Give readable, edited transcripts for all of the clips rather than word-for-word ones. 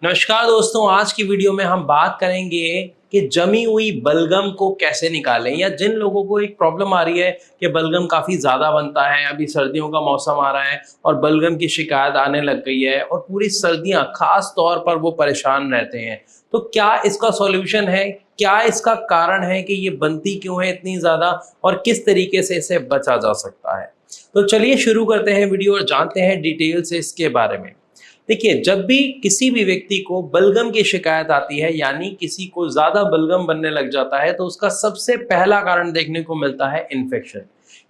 नमस्कार दोस्तों, आज की वीडियो में हम बात करेंगे कि जमी हुई बलगम को कैसे निकालें। या जिन लोगों को एक प्रॉब्लम आ रही है कि बलगम काफ़ी ज़्यादा बनता है, अभी सर्दियों का मौसम आ रहा है और बलगम की शिकायत आने लग गई है और पूरी सर्दियां खास तौर पर वो परेशान रहते हैं। तो क्या इसका सॉल्यूशन है? क्या इसका कारण है कि ये बनती क्यों है इतनी ज़्यादा और किस तरीके से इसे बचा जा सकता है? तो चलिए शुरू करते हैं वीडियो और जानते हैं डिटेल से इसके बारे में। देखिए, जब भी किसी भी व्यक्ति को बलगम की शिकायत आती है, यानी किसी को ज़्यादा बलगम बनने लग जाता है, तो उसका सबसे पहला कारण देखने को मिलता है इन्फेक्शन।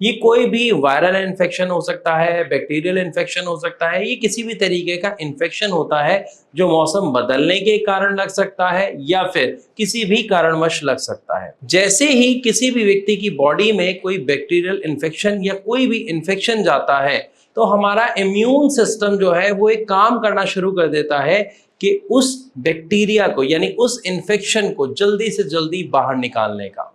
ये कोई भी वायरल इन्फेक्शन हो सकता है, बैक्टीरियल इन्फेक्शन हो सकता है, ये किसी भी तरीके का इन्फेक्शन होता है जो मौसम बदलने के कारण लग सकता है या फिर किसी भी कारणवश लग सकता है। जैसे ही किसी भी व्यक्ति की बॉडी में कोई बैक्टीरियल इन्फेक्शन या कोई भी इन्फेक्शन जाता है, तो हमारा इम्यून सिस्टम जो है वो एक काम करना शुरू कर देता है कि उस बैक्टीरिया को यानी उस इन्फेक्शन को जल्दी से जल्दी बाहर निकालने का।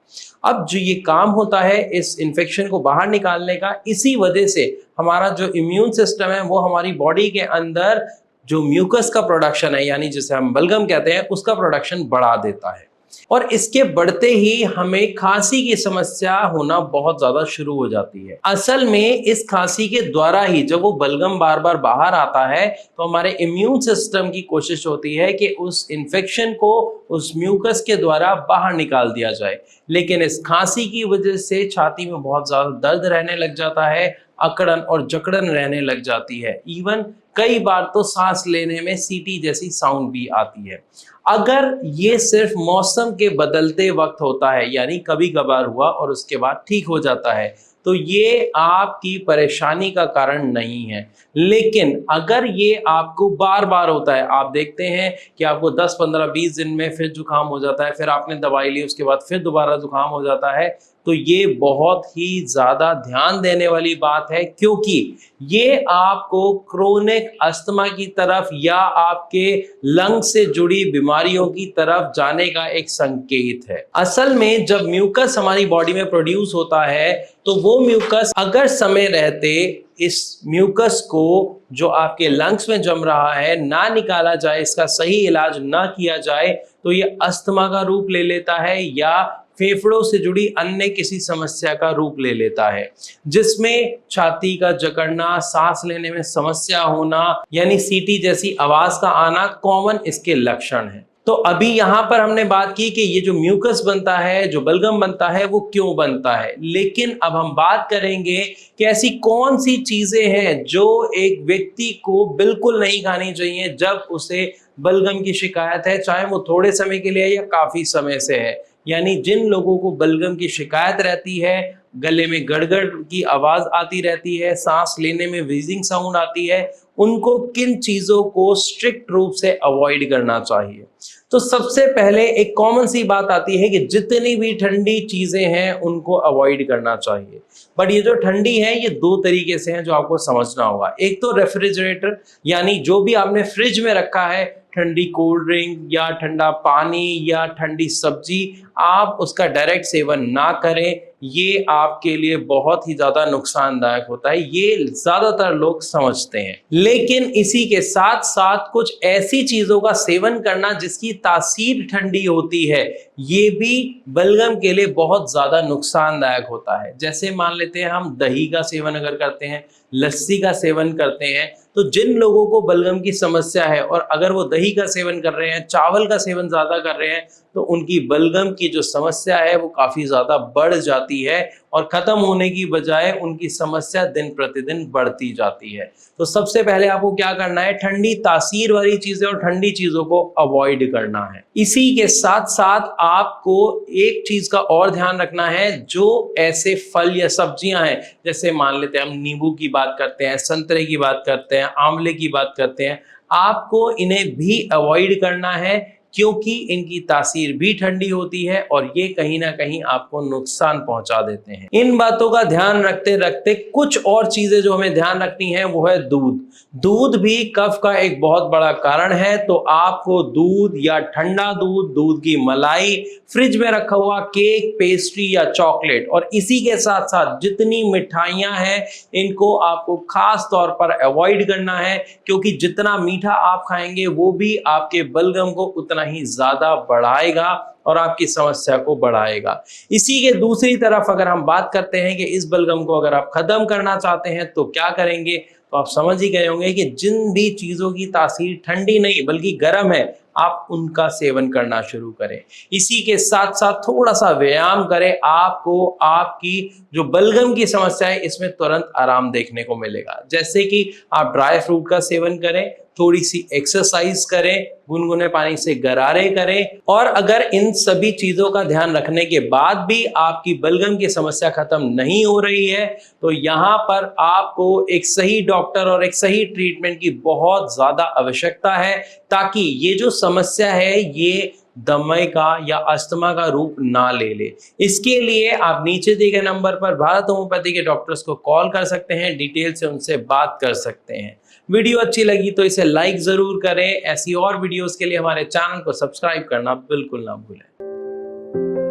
अब जो ये काम होता है इस इन्फेक्शन को बाहर निकालने का, इसी वजह से हमारा जो इम्यून सिस्टम है वो हमारी बॉडी के अंदर जो म्यूकस का प्रोडक्शन है, यानी जिसे हम बलगम कहते हैं, उसका प्रोडक्शन बढ़ा देता है। और इसके बढ़ते ही हमें खांसी की समस्या होना बहुत ज्यादा शुरू हो जाती है। असल में इस खांसी के द्वारा ही जब वो बलगम बार बार बाहर आता है, तो हमारे इम्यून सिस्टम की कोशिश होती है कि उस इन्फेक्शन को उस म्यूकस के द्वारा बाहर निकाल दिया जाए। लेकिन इस खांसी की वजह से छाती में बहुत ज्यादा दर्द रहने लग जाता है, अकड़न और जकड़न रहने लग जाती है। इवन कई बार तो सांस लेने में सीटी जैसी साउंड भी आती है। अगर ये सिर्फ मौसम के बदलते वक्त होता है, यानी कभी कभार हुआ और उसके बाद ठीक हो जाता है, तो ये आपकी परेशानी का कारण नहीं है। लेकिन अगर ये आपको बार बार होता है, आप देखते हैं कि आपको 10 15 20 दिन में फिर जुकाम हो जाता है, फिर आपने दवाई ली, उसके बाद फिर दोबारा जुकाम हो जाता है, तो ये बहुत ही ज़्यादा ध्यान देने वाली बात है, क्योंकि ये आपको क्रोनिक अस्थमा की तरफ या आपके लंग से जुड़ी बीमारियों की तरफ जाने का एक संकेत है। असल में जब म्यूकस हमारी बॉडी में प्रोड्यूस होता है, तो वो म्यूकस अगर समय रहते इस म्यूकस को जो आपके लंग्स में जम रहा है ना निकाला जाए, इसका सही इलाज ना किया जाए, तो ये अस्थमा का रूप ले लेता है या फेफड़ों से जुड़ी अन्य किसी समस्या का रूप ले लेता है, जिसमें छाती का जकड़ना, सांस लेने में समस्या होना, यानी सीटी जैसी आवाज का आना कॉमन इसके लक्षण है। तो अभी यहाँ पर हमने बात की कि ये जो म्यूकस बनता है, जो बलगम बनता है, वो क्यों बनता है। लेकिन अब हम बात करेंगे कि ऐसी कौन सी चीजें हैं जो एक व्यक्ति को बिल्कुल नहीं खानी चाहिए जब उसे बलगम की शिकायत है, चाहे वो थोड़े समय के लिए या काफी समय से है। यानी जिन लोगों को बलगम की शिकायत रहती है, गले में गड़गड़ की आवाज आती रहती है, सांस लेने में व्हीजिंग साउंड आती है, उनको किन चीजों को स्ट्रिक्ट रूप से अवॉइड करना चाहिए। तो सबसे पहले एक कॉमन सी बात आती है कि जितनी भी ठंडी चीजें हैं उनको अवॉइड करना चाहिए। बट ये जो ठंडी है, ये दो तरीके से हैं जो आपको समझना होगा। एक तो रेफ्रिजरेटर, यानी जो भी आपने फ्रिज में रखा है, ठंडी कोल्ड ड्रिंक या ठंडा पानी या ठंडी सब्जी, आप उसका डायरेक्ट सेवन ना करें। ये आपके लिए बहुत ही ज्यादा नुकसानदायक होता है, ये ज्यादातर लोग समझते हैं। लेकिन इसी के साथ साथ कुछ ऐसी चीजों का सेवन करना जिसकी तासीर ठंडी होती है, ये भी बलगम के लिए बहुत ज्यादा नुकसानदायक होता है। जैसे मान लेते हैं हम दही का सेवन अगर करते हैं, लस्सी का सेवन करते हैं, तो जिन लोगों को बलगम की समस्या है और अगर वो दही का सेवन कर रहे हैं, चावल का सेवन ज्यादा कर रहे हैं, तो उनकी बलगम की जो समस्या है वो काफी ज्यादा बढ़ जाती है और खत्म होने की बजाय उनकी समस्या दिन प्रतिदिन बढ़ती जाती है। तो सबसे पहले आपको क्या करना है, ठंडी तासीर वाली चीजें और ठंडी चीजों को अवॉइड करना है। इसी के साथ साथ आपको एक चीज का और ध्यान रखना है, जो ऐसे फल या सब्जियां हैं, जैसे मान लेते हैं हम नींबू की बात करते हैं, संतरे की बात करते हैं, आंवले की बात करते हैं, आपको इन्हें भी अवॉइड करना है, क्योंकि इनकी तासीर भी ठंडी होती है और ये कहीं ना कहीं आपको नुकसान पहुंचा देते हैं। इन बातों का ध्यान रखते रखते कुछ और चीजें जो हमें ध्यान रखनी है वो है दूध। दूध भी कफ का एक बहुत बड़ा कारण है, तो आपको दूध या ठंडा दूध, दूध की मलाई, फ्रिज में रखा हुआ केक, पेस्ट्री या चॉकलेट और इसी के साथ साथ जितनी मिठाइयां हैं इनको आपको खास तौर पर अवॉइड करना है, क्योंकि जितना मीठा आप खाएंगे वो भी आपके बलगम को उतना ही ज्यादा बढ़ाएगा और आपकी समस्या को बढ़ाएगा। इसी के दूसरी तरफ अगर हम बात करते हैं कि इस बलगम को अगर आप खत्म करना चाहते हैं तो क्या करेंगे, तो आप समझ ही गए होंगे कि जिन भी चीजों की तासीर ठंडी नहीं बल्कि गर्म है आप उनका सेवन करना शुरू करें। इसी के साथ साथ थोड़ा सा व्यायाम करें, आपको आपकी जो बलगम की समस्या है इसमें तुरंत आराम देखने को मिलेगा। जैसे कि आप ड्राई फ्रूट का सेवन करें, थोड़ी सी एक्सरसाइज करें, गुनगुने पानी से गरारे करें, और अगर इन सभी चीजों का ध्यान रखने के बाद भी आपकी बलगम की समस्या खत्म नहीं हो रही है तो यहाँ पर आपको एक सही डॉक्टर और एक सही ट्रीटमेंट की बहुत ज्यादा आवश्यकता है, ताकि ये जो समस्या है ये दमे का या अस्थमा का रूप ना ले ले। इसके लिए आप नीचे दिए गए नंबर पर भारत होम्योपैथी के डॉक्टर्स को कॉल कर सकते हैं, डिटेल से उनसे बात कर सकते हैं। वीडियो अच्छी लगी तो इसे लाइक जरूर करें। ऐसी और वीडियोस के लिए हमारे चैनल को सब्सक्राइब करना बिल्कुल ना भूलें।